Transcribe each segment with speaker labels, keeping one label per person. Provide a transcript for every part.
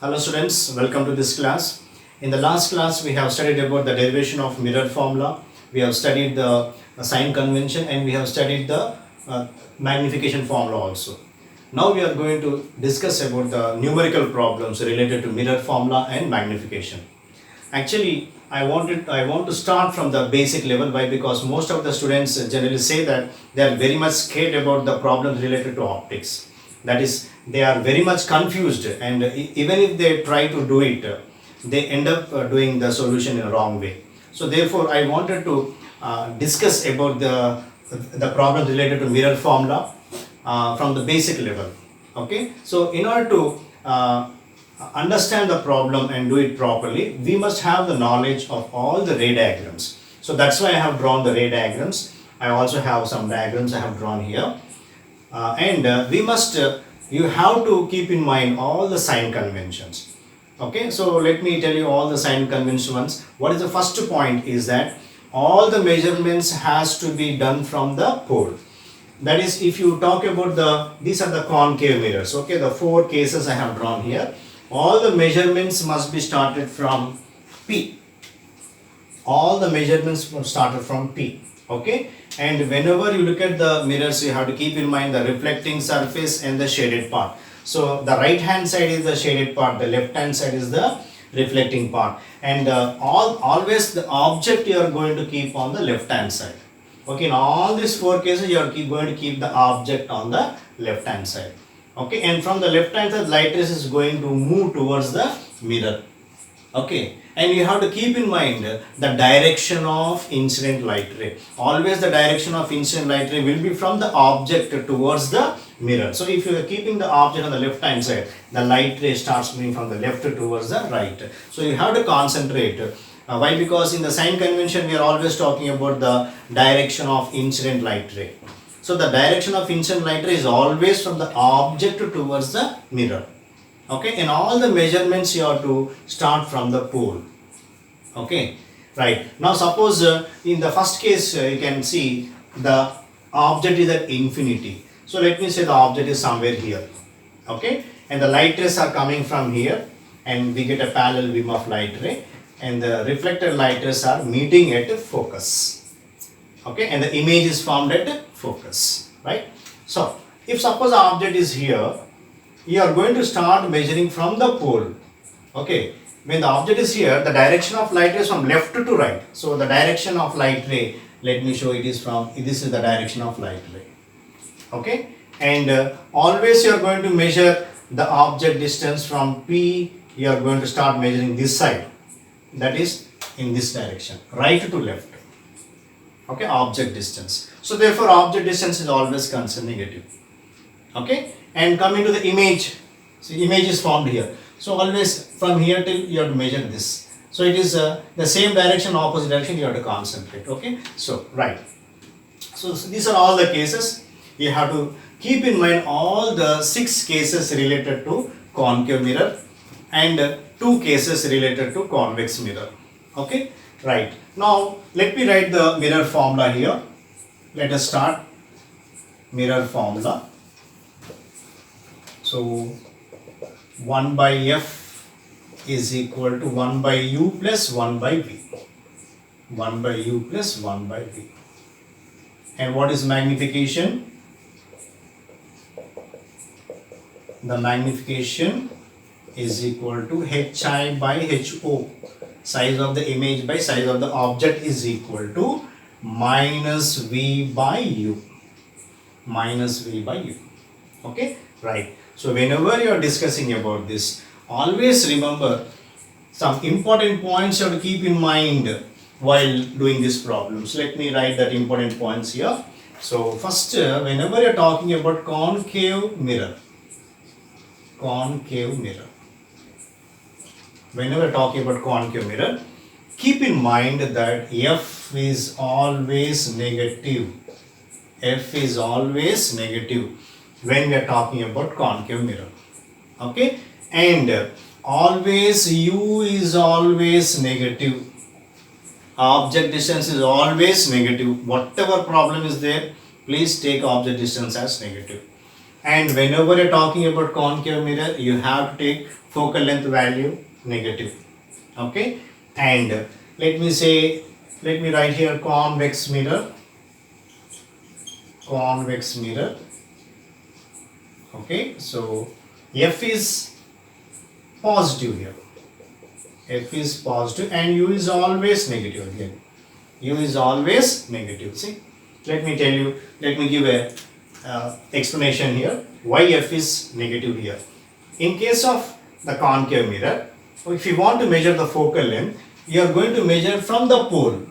Speaker 1: Hello students, welcome to this class. In the last class we have studied about the derivation of mirror formula, we have studied the sign convention and we have studied the magnification formula also. Now we are going to discuss about the numerical problems related to mirror formula and magnification. Actually, I want to start from the basic level. Why? Because most of the students generally say that they are very much scared about the problems related to optics. That is, they are very much confused, and even if they try to do it, they end up doing the solution in a wrong way. So therefore, I wanted to discuss about the problems related to mirror formula from the basic level. Okay, so in order to understand the problem and do it properly, we must have the knowledge of all the ray diagrams. So that's why I have drawn the ray diagrams. I also have some diagrams I have drawn here. We must, you have to keep in mind all the sign conventions. Okay, so let me tell you all the sign conventions. What is the first point is that all the measurements has to be done from the pole. That is, if you talk about these are the concave mirrors. Okay, the four cases I have drawn here. All the measurements must be started from P. All the measurements started from P. Okay, and whenever you look at the mirrors, you have to keep in mind the reflecting surface and the shaded part. So the right hand side is the shaded part, the left hand side is the reflecting part, and always the object you are going to keep on the left hand side. Okay, in all these four cases you are going to keep the object on the left hand side. Okay, and from the left hand side light rays is going to move towards the mirror. Okay, and you have to keep in mind the direction of incident light ray. Always the direction of incident light ray will be from the object towards the mirror. So if you are keeping the object on the left hand side, the light ray starts moving from the left towards the right. So you have to concentrate. Why? Because in the sign convention we are always talking about the direction of incident light ray. So the direction of incident light ray is always from the object towards the mirror. Okay, and all the measurements you have to start from the pole. Okay, right. Now suppose in the first case you can see the object is at infinity. So let me say the object is somewhere here. Okay, and the light rays are coming from here, and we get a parallel beam of light ray, and the reflected light rays are meeting at focus. Okay, and the image is formed at focus, right? So if suppose the object is here, you are going to start measuring from the pole. Okay, when the object is here, the direction of light ray is from left to right. So the direction of light ray, let me show it is from, this is the direction of light ray. Okay, and always you are going to measure the object distance from P. You are going to start measuring this side, that is in this direction, right to left. Okay, object distance. So therefore object distance is always concerned negative. Okay, and coming to the image, so image is formed here. So always from here till you have to measure this. So it is the same direction, opposite direction you have to concentrate. Okay, so right. So these are all the cases. You have to keep in mind all the 6 cases related to concave mirror and 2 cases related to convex mirror. Okay, right. Now let me write the mirror formula here. Let us start mirror formula. So 1 by f is equal to 1 by u plus 1 by v. 1 by u plus 1 by v. And what is magnification? The magnification is equal to hi by ho. Size of the image by size of the object is equal to minus v by u. Minus v by u. Okay, right. So whenever you are discussing about this, always remember some important points you have to keep in mind while doing this problem. So let me write that important points here. So first, whenever you are talking about concave mirror, whenever talking about concave mirror, keep in mind that f is always negative. F is always negative when we are talking about concave mirror. Okay, and always u is always negative. Object distance is always negative. Whatever problem is there, please take object distance as negative. And whenever you're talking about concave mirror, you have to take focal length value negative. Okay, and let me write here convex mirror. Convex mirror. Okay, so F is positive here. F is positive and U is always negative again. U is always negative. See, let me give a explanation here why F is negative here. In case of the concave mirror, if you want to measure the focal length, you are going to measure from the pole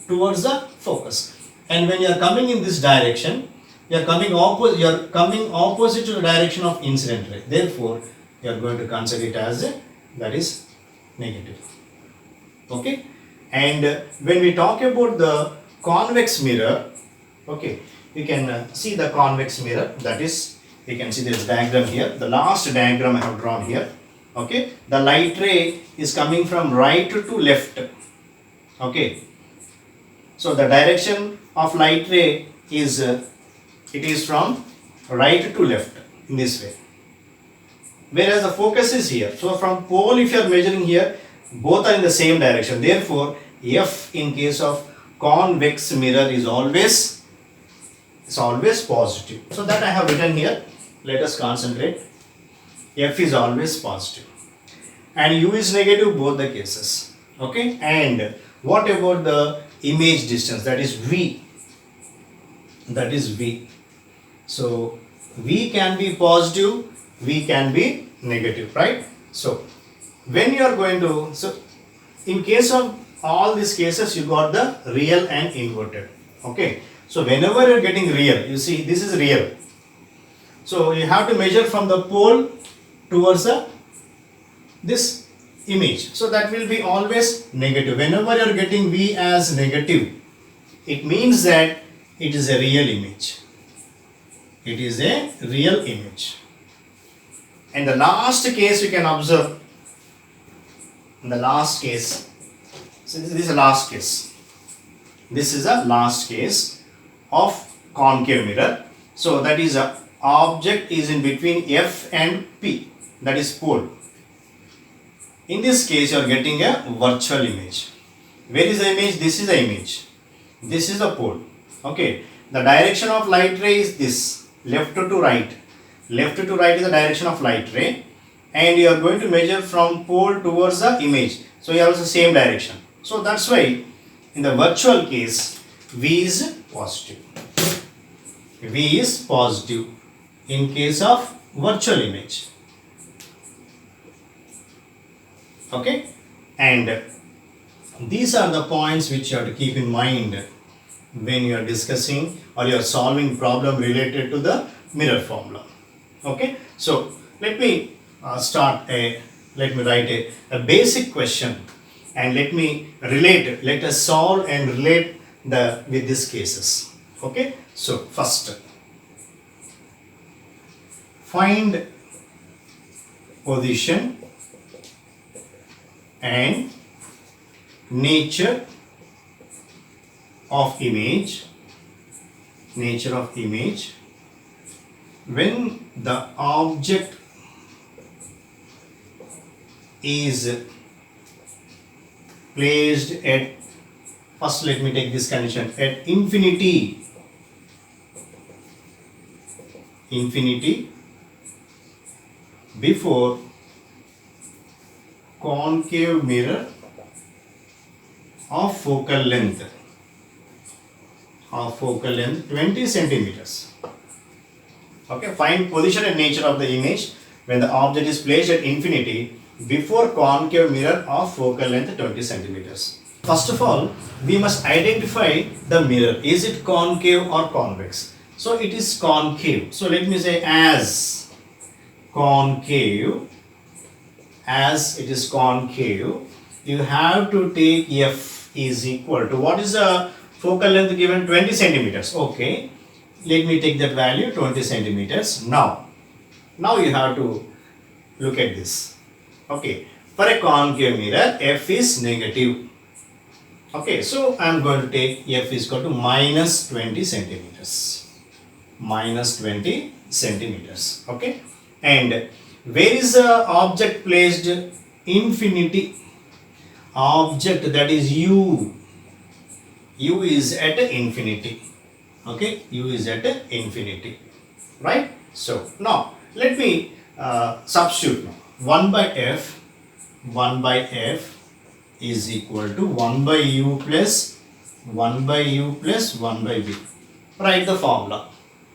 Speaker 1: towards the focus. And when you are coming in this direction, you are coming opposite to the direction of incident ray. Therefore, you are going to consider it as that is negative. Okay, and when we talk about the convex mirror, okay, you can see the convex mirror, that is, you can see this diagram here, the last diagram I have drawn here. Okay, the light ray is coming from right to left. Okay, so the direction of light ray is it is from right to left in this way, whereas the focus is here. So from pole, if you are measuring here, both are in the same direction. Therefore, F in case of convex mirror is always positive. So that I have written here. Let us concentrate. F is always positive and U is negative, both the cases. Okay, and what about the image distance, that is V? That is V. So V can be positive, V can be negative, right? So when you are going to, so in case of all these cases, you got the real and inverted. Okay, so whenever you are getting real, you see this is real. So you have to measure from the pole towards this image. So that will be always negative. Whenever you are getting V as negative, it means that it is a real image. It is a real image. And the last case you can observe, in the last case, so this is a last case. This is a last case of concave mirror. So that is a object is in between F and P, that is pole. In this case, you are getting a virtual image. Where is the image? This is the image. This is the pole. Okay, the direction of light ray is this, left to right. Left to right is the direction of light ray, and you are going to measure from pole towards the image. So you have the same direction. So that's why in the virtual case, V is positive. V is positive in case of virtual image. Okay, and these are the points which you have to keep in mind when you are discussing or you are solving problem related to the mirror formula. Okay, so let me let me write a basic question and let us solve and relate with these cases. Okay, so first, find position and nature of image when the object is placed at, first let me take this condition, at infinity before concave mirror of focal length 20 centimeters. Okay, find position and nature of the image when the object is placed at infinity before concave mirror of focal length 20 centimeters. First of all, we must identify the mirror. Is it concave or convex? So it is concave. So let me say as concave, as it is concave, you have to take F is equal to, what is the focal length given? 20 centimeters. Okay, let me take that value 20 centimeters. Now you have to look at this. Okay, for a concave mirror, F is negative. Okay, so I am going to take F is equal to minus 20 centimeters. minus 20 centimeters. Okay, and where is the object placed? Infinity. Object, that is u is at infinity. Okay, u is at infinity, right? So now let me substitute now. 1 by f is equal to 1 by u plus 1 by u plus 1 by v. Write the formula.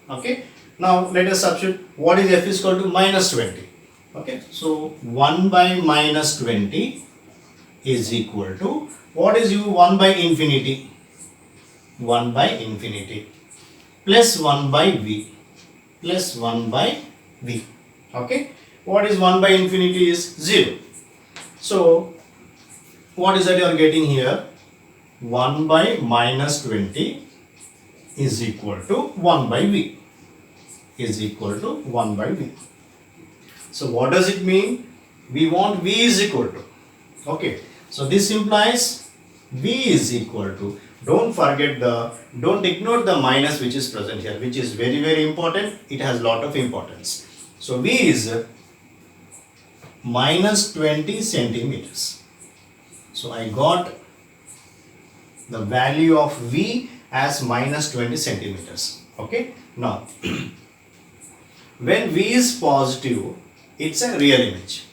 Speaker 1: Okay, now let us substitute. What is f is equal to? Minus 20. Okay, so 1 by minus 20 is equal to, what is u? 1 by infinity. 1 by infinity plus 1 by v plus 1 by v. Okay, what is 1 by infinity? Is 0. So what is that you are getting here? 1 by minus 20 is equal to 1 by v, is equal to 1 by v. So what does it mean? We want v is equal to, okay, so this implies v is equal to, don't ignore the minus which is present here, which is very, very important. It has lot of importance. So v is minus 20 centimeters. So I got the value of v as minus 20 centimeters. Okay, now when v is positive, it's a real image.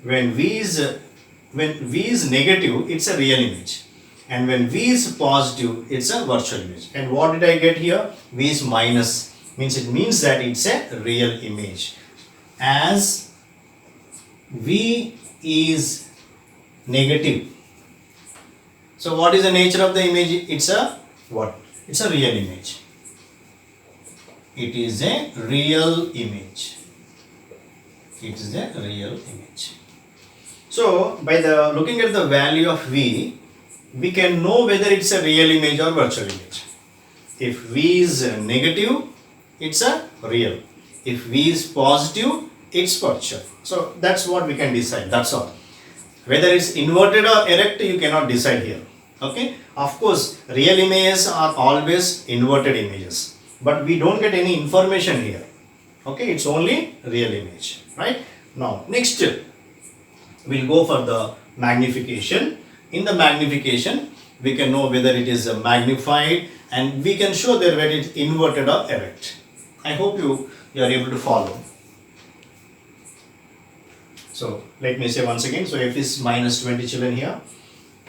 Speaker 1: When v is negative, it's a real image. And when v is positive, it's a virtual image. And what did I get here? V is minus, means that it's a real image. As v is negative, so what is the nature of the image? It's a what? It's a real image. It is a real image. It is a real image. So by the looking at the value of v, we can know whether it's a real image or virtual image. If v is negative, it's a real. If v is positive, it's virtual. So that's what we can decide. That's all. Whether it's inverted or erect, you cannot decide here. Okay. Of course, real images are always inverted images, but we don't get any information here. Okay. It's only real image. Right. Now, next we'll go for the magnification. In the magnification, we can know whether it is magnified, and we can show that whether it's inverted or erect. I hope you are able to follow. So let me say once again. So f is minus 20 children here,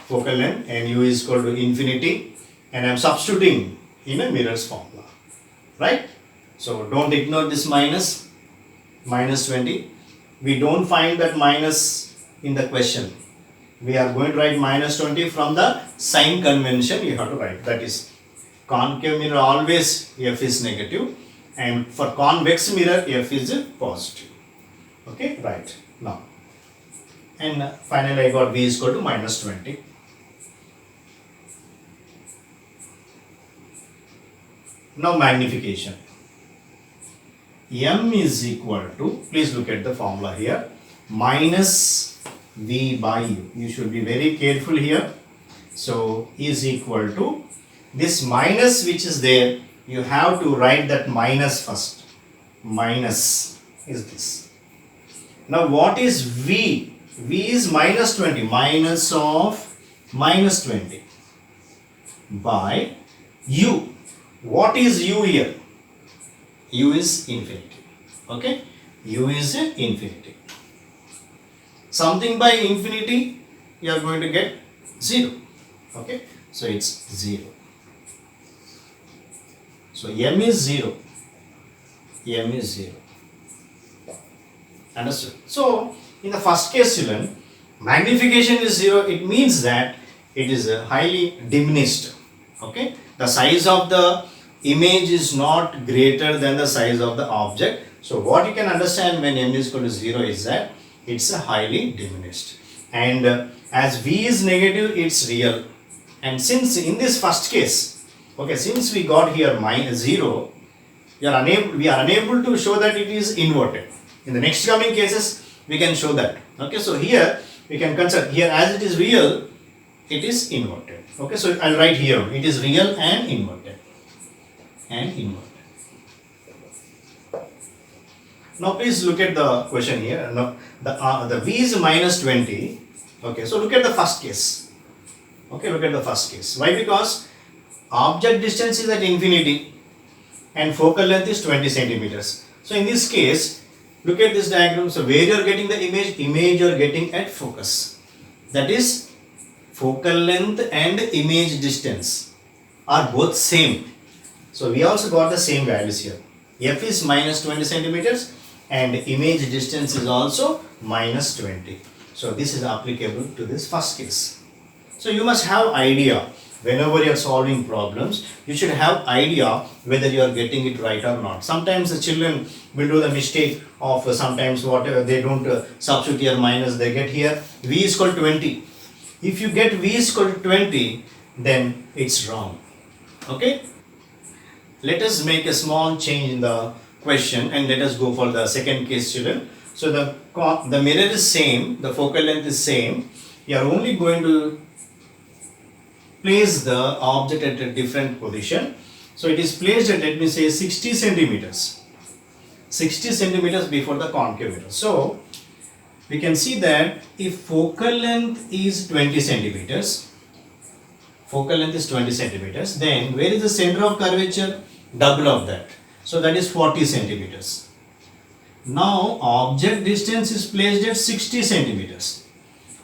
Speaker 1: focal length, and u is equal to infinity, and I am substituting in a mirror's formula. Right? So don't ignore this minus 20. We don't find that minus in the question. We are going to write minus 20 from the sign convention. You have to write, that is concave mirror always f is negative, and for convex mirror f is positive. Okay, right. Now, and finally I got v is equal to minus 20. Now magnification. M is equal to, please look at the formula here, minus v by u. You should be very careful here. So is equal to, this minus which is there, you have to write that minus first. Minus is this. Now what is v? V is minus 20, minus of minus 20 by u. What is u here? U is infinity. Okay, u is infinity. Something by infinity, you are going to get 0. Okay, so it's 0. So m is 0. M is 0. Understood? So in the first case, children, magnification is 0. It means that it is highly diminished. Okay, the size of the image is not greater than the size of the object. So what you can understand when m is equal to 0 is that it's a highly diminished. And as v is negative, it's real. And since in this first case, okay, since we got here minus 0, we are unable to show that it is inverted. In the next coming cases, we can show that. Okay, so here we can consider here as it is real, it is inverted. Okay, so I'll write here it is real and inverted. And inverted. Now please look at the question here. Now the v is minus 20. Okay, so look at the first case. Okay, look at the first case. Why? Because object distance is at infinity and focal length is 20 centimeters. So in this case, look at this diagram. So where you are getting the image you are getting at focus. That is, focal length and image distance are both same. So we also got the same values here. F is minus 20 centimeters and image distance is also minus 20. So this is applicable to this first case. So you must have idea whenever you are solving problems, you should have idea whether you are getting it right or not. Sometimes the children will do the mistake of sometimes whatever they don't substitute here minus, they get here v is equal to 20. If you get v is equal to 20, then it's wrong. Okay. Let us make a small change in the question and let us go for the second case, children. So the mirror is same, the focal length is same. You are only going to place the object at a different position. So it is placed at, let me say, 60 centimeters. 60 centimeters before the concave mirror. So we can see that if focal length is 20 centimeters, focal length is 20 centimeters, then where is the center of curvature? Double of that. So that is 40 centimeters. Now object distance is placed at 60 centimeters.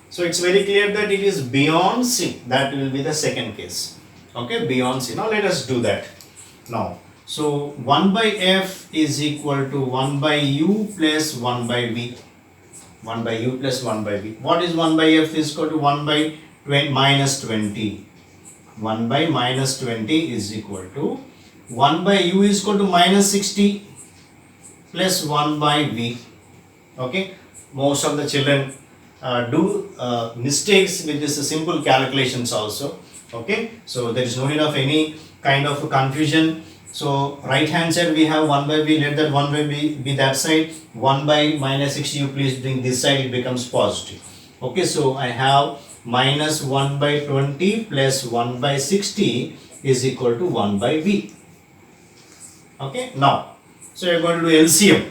Speaker 1: So it's very clear that it is beyond C. That will be the second case. Okay, beyond C. Now let us do that. Now, so 1 by F is equal to 1 by U plus 1 by V. 1 by U plus 1 by V. What is 1 by F is equal to 1 by minus 20. 1 by minus 20 is equal to 1 by U is equal to minus 60 plus 1 by V. Okay, most of the children do mistakes with this simple calculations also. Okay, so there is no need of any kind of confusion. So right hand side we have 1 by V, let that 1 by V be that side, 1 by minus 60 you please bring this side, it becomes positive. Okay, so I have minus 1 by 20 plus 1 by 60 is equal to 1 by V. Okay, now, so you are going to do LCM.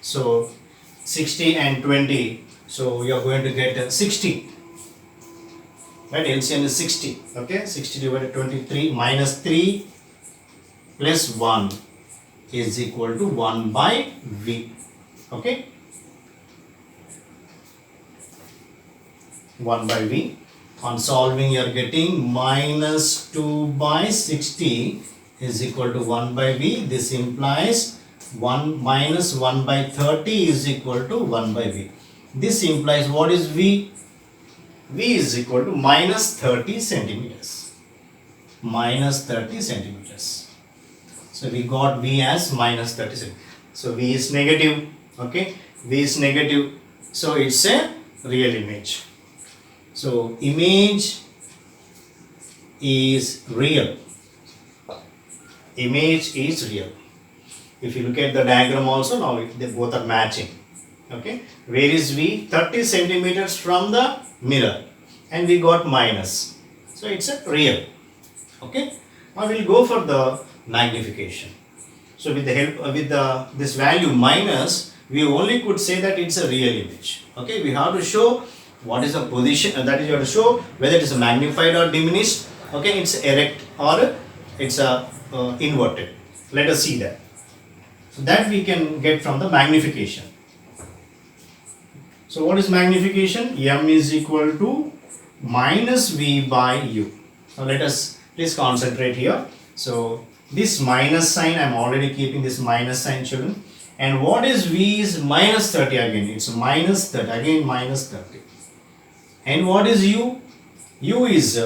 Speaker 1: So 60 and 20, so you are going to get 60. Right, LCM is 60. Okay, 60 divided 23 minus 3 plus 1 is equal to 1 by V. Okay, 1 by V. On solving you are getting minus 2 by 60 is equal to 1 by V. This implies 1 minus 1 by 30 is equal to 1 by V. This implies what is V? V is equal to minus 30 centimeters. Minus 30 centimeters. So we got V as minus 30 centimeters. So V is negative. Okay, V is negative. So it's a real image. So image is real. Image is real. If you look at the diagram also, now they both are matching. Okay, where is V? 30 centimeters from the mirror, and we got minus. So it's a real. Okay, now we'll go for the magnification. So with the help this value minus, we only could say that it's a real image. Okay, we have to show what is the position, that is you have to show whether it is magnified or diminished. Okay, it's erect or it's a inverted. Let us see that. So that we can get from the magnification. So what is magnification? M is equal to minus V by U. So let us please concentrate here. So this minus sign, I am already keeping this minus sign, children. And what is V is minus 30 again. It's minus 30, again minus 30. And what is U? U is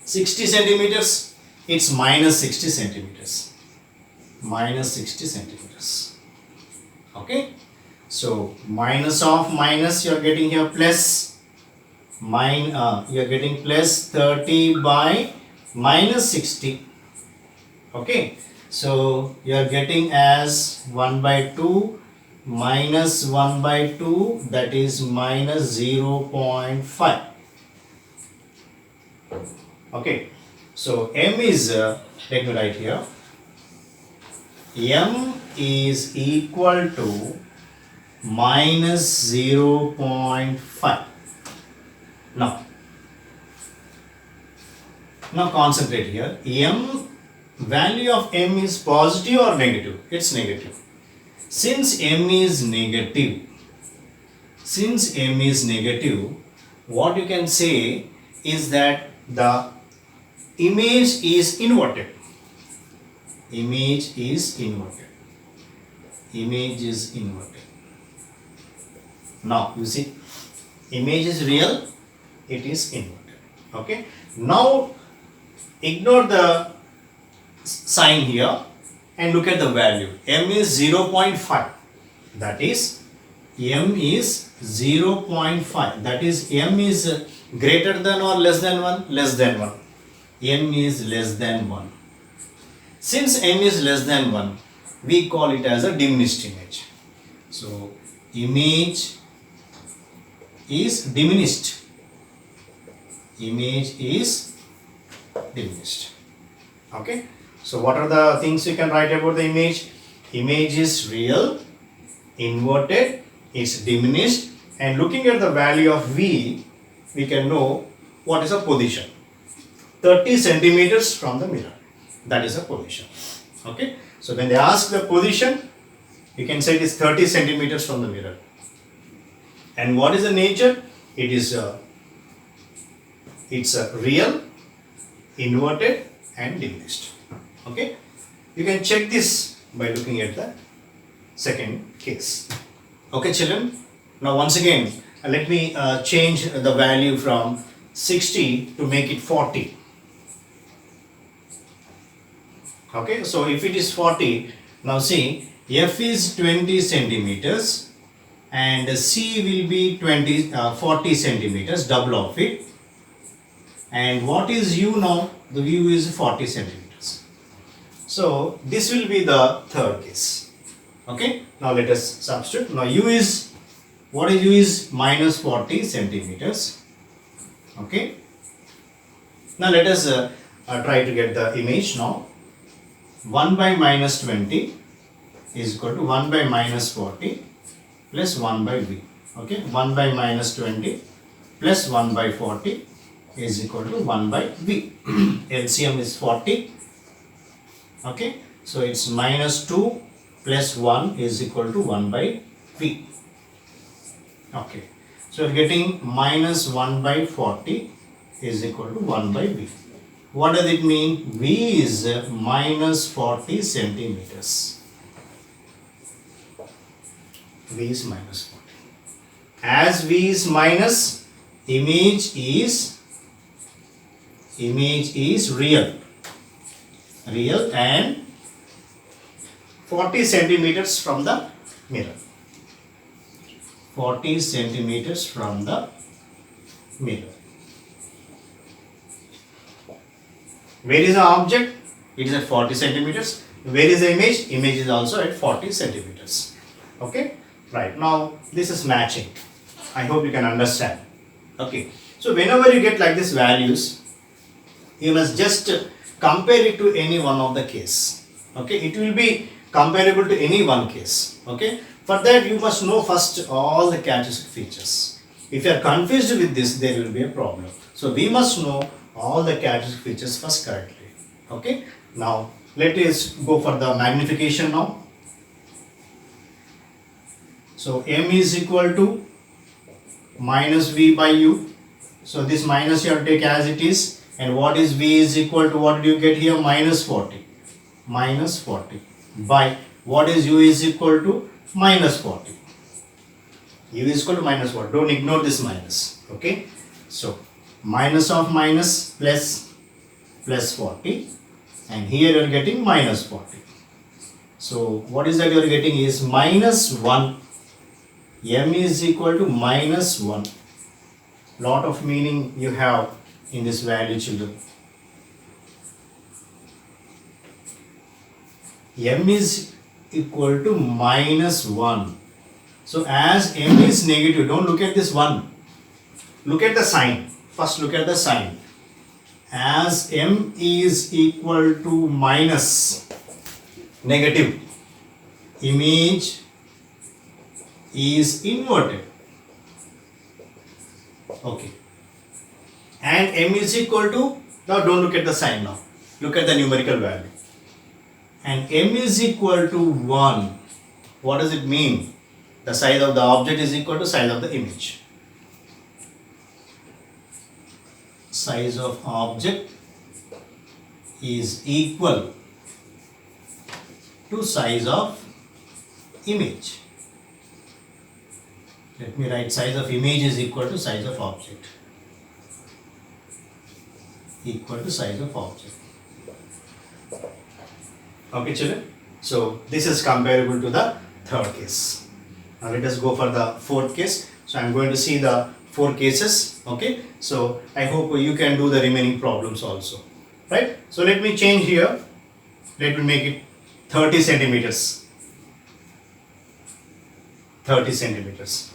Speaker 1: 60 centimeters. It's minus 60 centimeters. Minus 60 centimeters. Okay. So minus of minus, you are getting here plus. You are getting plus 30 by minus 60. Okay. So you are getting as 1 by 2 minus 1 by 2, that is minus 0.5. Okay. So M is, let me write here, m is equal to minus 0.5. Now concentrate here. Value of m is positive or negative? It's negative. Since m is negative, what you can say is that the image is inverted. Image is inverted. Now you see, image is real, it is inverted. Okay. Now ignore the sign here and look at the value. M is 0.5. That is m is 0.5. That is m is greater than or less than 1? Less than 1. M is less than 1. Since m is less than 1, we call it as a diminished image. So image is diminished. Okay. So what are the things you can write about the image? Image is real, inverted, is diminished, and looking at the value of V, we can know what is a position. 30 centimeters from the mirror. That is a position. Okay. So when they ask the position, you can say it is 30 centimeters from the mirror. And what is the nature? It's a real, inverted, and diminished. Okay. You can check this by looking at the second case. Okay, children. Now once again, let me change the value from 60 to make it 40. Okay, so if it is 40, now see, F is 20 centimeters and C will be 40 centimeters, double of it. And what is U now? The U is 40 centimeters. So this will be the third case. Okay, now let us substitute. Now U is, what is U is minus 40 centimeters. Okay, now let us try to get the image now. 1 by minus 20 is equal to 1 by minus 40 plus 1 by V. Okay, 1 by minus 20 plus 1 by 40 is equal to 1 by V. LCM is 40. Okay, so it's minus 2 plus 1 is equal to 1 by V. Okay, so we're getting minus 1 by 40 is equal to 1 by V. What does it mean? V is minus 40 centimeters. V is minus 40. As V is minus, image is real. Real and 40 centimeters from the mirror. 40 centimeters from the mirror. Where is the object? It is at 40 centimeters. Where is the image? Image is also at 40 centimeters. Okay. Right. Now this is matching. I hope you can understand. Okay. So whenever you get like these values, you must just compare it to any one of the case. Okay. It will be comparable to any one case. Okay. For that you must know first all the characteristic features. If you are confused with this, there will be a problem. So we must know all the characteristic features first correctly. Okay. Now let us go for the magnification now. So M is equal to minus V by U. So this minus you have to take as it is. And what is V is equal to, what do you get here? Minus 40. Minus 40 by what is U is equal to? Minus 40. U is equal to minus 40. Don't ignore this minus. Okay. So minus of minus plus 40, and here you are getting minus 40. So what is that you are getting is minus 1. M is equal to minus 1. Lot of meaning you have in this value, children. M is equal to minus 1. So as M is negative, don't look at this 1. Look at the sign. First look at the sign. As M is equal to minus negative, image is inverted. Okay. And m is equal to, now don't look at the sign now, look at the numerical value. And m is equal to 1. What does it mean? The size of the object is equal to size of the image. Size of object is equal to size of image. Let me write size of image is equal to size of object. Equal to size of object. Okay, children. So this is comparable to the third case. Now let us go for the fourth case. So I am going to see the 4 cases. Okay. So I hope you can do the remaining problems also. Right. So let me change here. Let me make it 30 centimeters. 30 centimeters.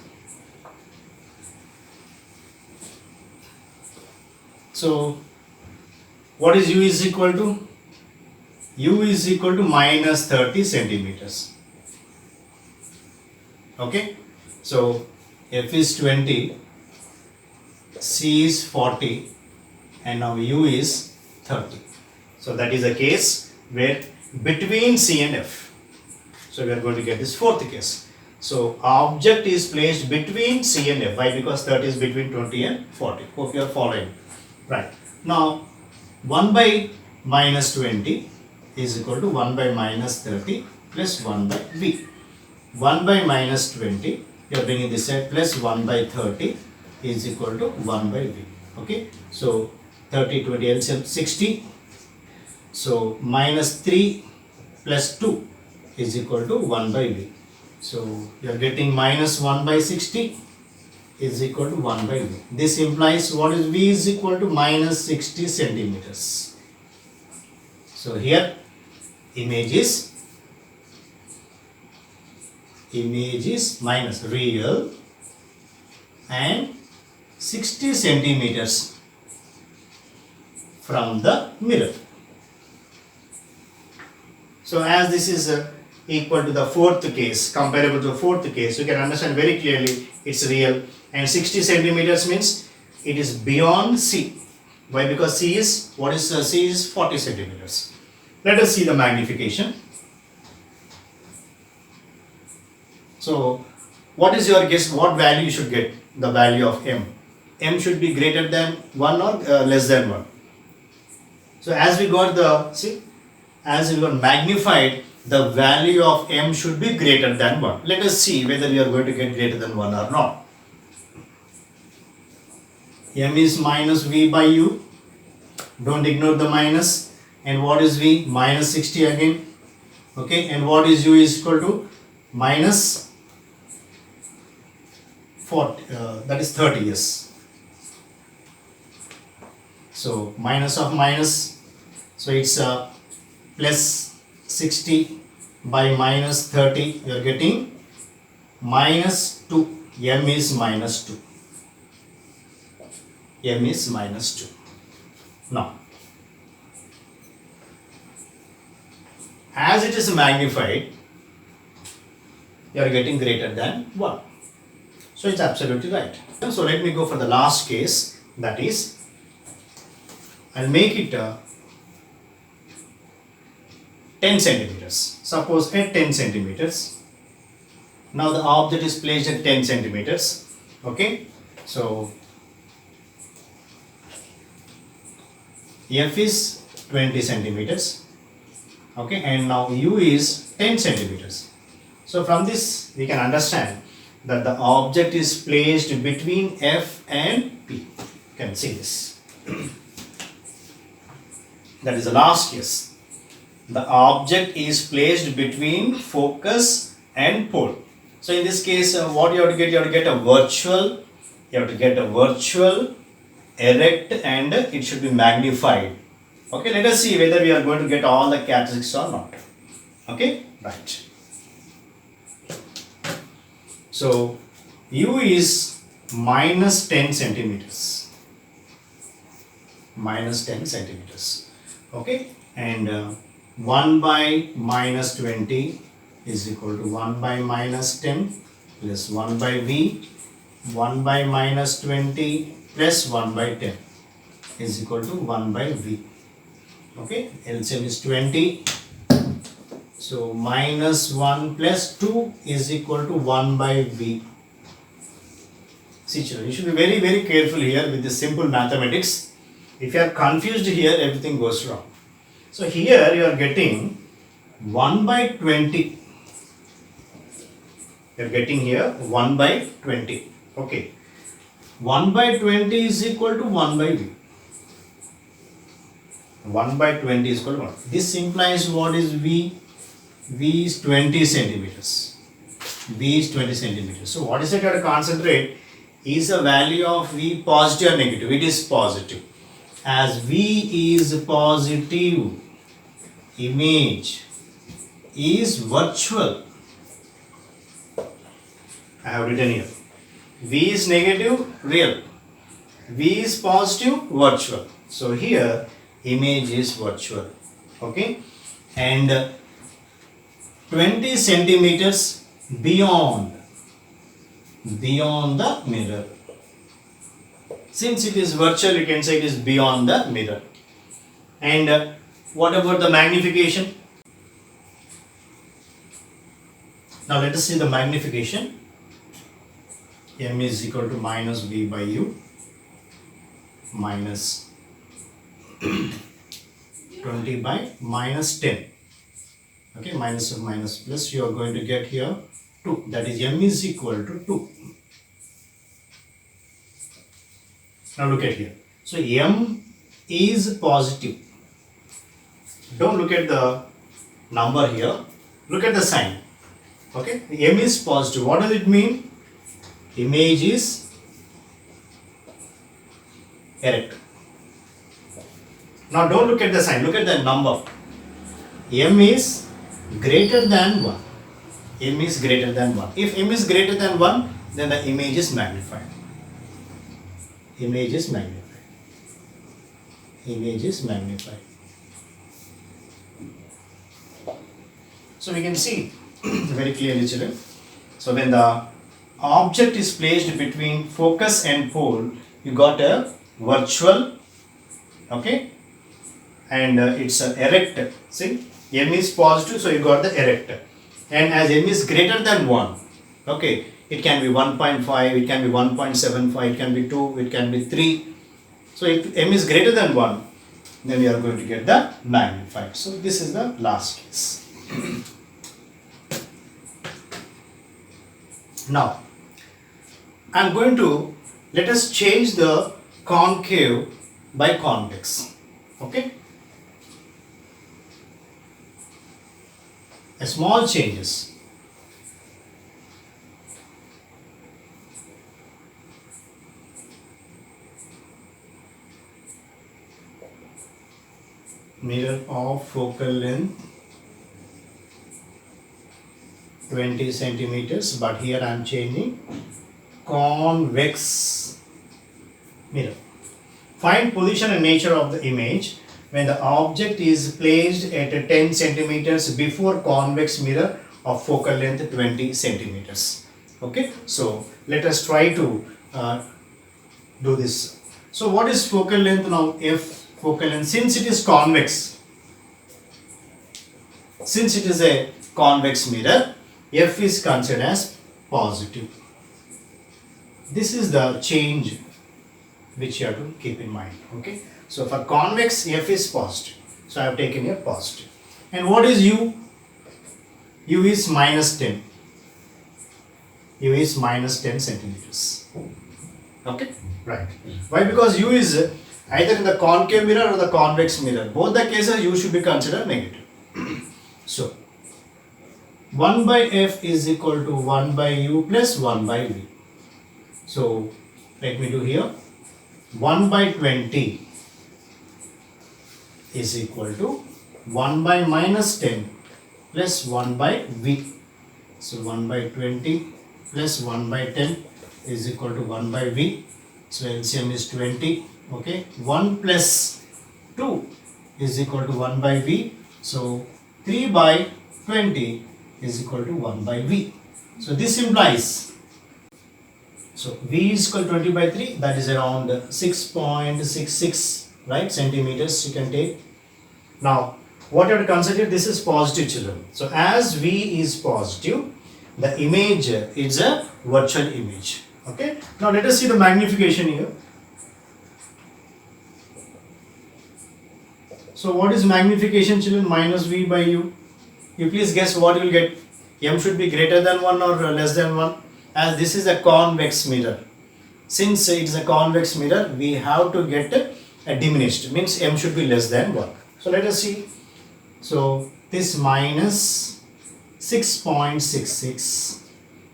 Speaker 1: So what is u is equal to? U is equal to minus 30 centimeters. Okay. So F is 20, C is 40, and now U is 30. So that is a case where between C and F. So we are going to get this fourth case. So object is placed between C and F. Why? Because 30 is between 20 and 40. Hope you are following. Right. Now 1 by minus 20 is equal to 1 by minus 30 plus 1 by V. 1 by minus 20, you are bringing this side, plus 1 by 30 is equal to 1 by V. Okay. So 30, 20, LCM 60. So minus 3 plus 2 is equal to 1 by V. So you are getting minus 1 by 60 is equal to 1 by V. This implies what is V is equal to minus 60 centimeters. So here image is minus real and 60 centimeters from the mirror. So as this is equal to the fourth case, comparable to the fourth case, you can understand very clearly it's real, and 60 centimeters means it is beyond C. Why? Because C is, what is C is 40 centimeters. Let us see the magnification. So what is your guess, what value you should get? The value of m. M should be greater than 1 or less than 1. So as we got the, see, as we got magnified, the value of m should be greater than 1. Let us see whether we are going to get greater than 1 or not. M is minus V by U. Don't ignore the minus. And what is V? Minus 60 again. Okay. And what is U is equal to? Minus 40. That is 30. Yes. So minus of minus. So it's plus 60 by minus 30. You are getting minus 2. M is minus 2. M is minus 2. Now, as it is magnified, you are getting greater than 1. So it's absolutely right. So let me go for the last case, that is, I'll make it 10 centimeters. Suppose at 10 centimeters. Now the object is placed at 10 centimeters. Okay. So F is 20 centimeters. Okay. And now U is 10 centimeters. So from this we can understand that the object is placed between F and P. You can see this. That is the last case. The object is placed between focus and pole. So in this case, what you have to get? You have to get a virtual. You have to get a virtual, erect, and it should be magnified. Okay, let us see whether we are going to get all the characteristics or not. Okay, right. So U is minus 10 centimeters. Minus 10 centimeters. Okay, and 1 by minus 20 is equal to 1 by minus 10 plus 1 by V, 1 by minus 20 plus 1 by 10 is equal to 1 by V. Okay, LCM is 20. So minus 1 plus 2 is equal to 1 by V. See children, you should be very very careful here with this simple mathematics. If you are confused here, everything goes wrong. So here you are getting 1 by 20. You are getting here 1 by 20. Okay. 1 by 20 is equal to 1 by V. 1 by 20 is equal to 1. This implies what is V? V is 20 centimeters. V is 20 centimeters. So what is it you have to concentrate? Is the value of V positive or negative? It is positive. As V is positive, image is virtual. I have written here. V is negative, real. V is positive, virtual. So here image is virtual. Okay. And 20 centimeters beyond the mirror. Since it is virtual, you can say it is beyond the mirror. And what about the magnification? Now let us see the magnification. M is equal to minus V by U minus 20 by minus 10. Okay, minus of minus plus, you are going to get here 2. That is M is equal to 2. Now look at here. So M is positive. Don't look at the number here. Look at the sign. Okay, M is positive. What does it mean? Image is erect. Now don't look at the sign. Look at the number. M is greater than 1. M is greater than 1. If M is greater than 1, then the image is magnified. Image is magnified. Image is magnified. So we can see very clearly, children. So when the object is placed between focus and pole, you got a virtual, okay, and it's an erect. See, M is positive, so you got the erect. And as M is greater than 1, okay, it can be 1.5, it can be 1.75, it can be 2, it can be 3. So if M is greater than 1, then we are going to get the magnified. So this is the last case. Now, I am going to, let us change the concave by convex. Okay. A small changes. Mirror of focal length 20 centimeters, but here I am changing convex mirror. Find position and nature of the image when the object is placed at 10 centimeters before convex mirror of focal length 20 centimeters. Okay, so let us try to do this. So what is focal length now? F focal length, since it is convex, since it is a convex mirror, F is considered as positive. This is the change which you have to keep in mind. Okay, so for convex, F is positive, so I have taken here positive. And what is U? U is minus 10. U is minus 10 centimeters. Okay, right. Why? Because U is either in the concave mirror or the convex mirror. Both the cases U should be considered negative. So 1 by F is equal to 1 by U plus 1 by V. So let me do here 1 by 20 is equal to 1 by minus 10 plus 1 by V. So 1 by 20 plus 1 by 10 is equal to 1 by V. So LCM is 20. Okay, 1 plus 2 is equal to 1 by V. So 3 by 20 is equal to 1 by V. So this implies, so V is equal to 20 by 3, that is around 6.66, right, centimeters you can take. Now, what you have to consider, this is positive, children. So as V is positive, the image is a virtual image. Okay. Now let us see the magnification here. So what is magnification, children? Minus V by U. You please guess what you will get. M should be greater than 1 or less than 1, as this is a convex mirror. Since it is a convex mirror, we have to get a diminished, means M should be less than 1. So let us see. So this minus 6.66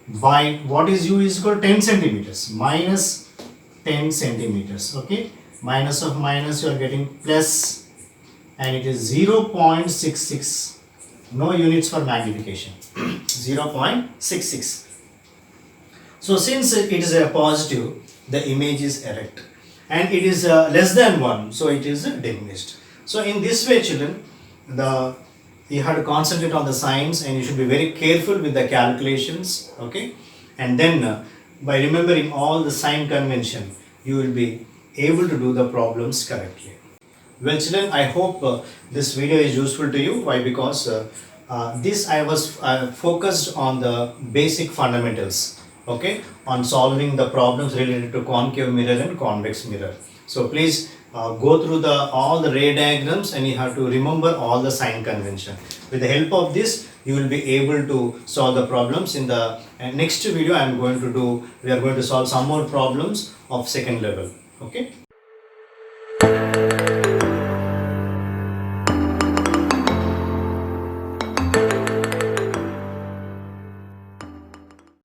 Speaker 1: by what is U is equal to 10 centimeters, minus 10 centimeters. Okay, minus of minus you are getting plus, and it is 0.66. No units for magnification. 0.66. So since it is a positive, the image is erect, and it is less than 1, so it is diminished. So in this way, children, you have to concentrate on the signs, and you should be very careful with the calculations. Okay, and then by remembering all the sign convention, you will be able to do the problems correctly. Well, children, I hope this video is useful to you. Why? Because this I was focused on the basic fundamentals, okay, on solving the problems related to concave mirror and convex mirror. So please go through all the ray diagrams, and you have to remember all the sign convention. With the help of this, you will be able to solve the problems. In the next video, we are going to solve some more problems of second level. Okay.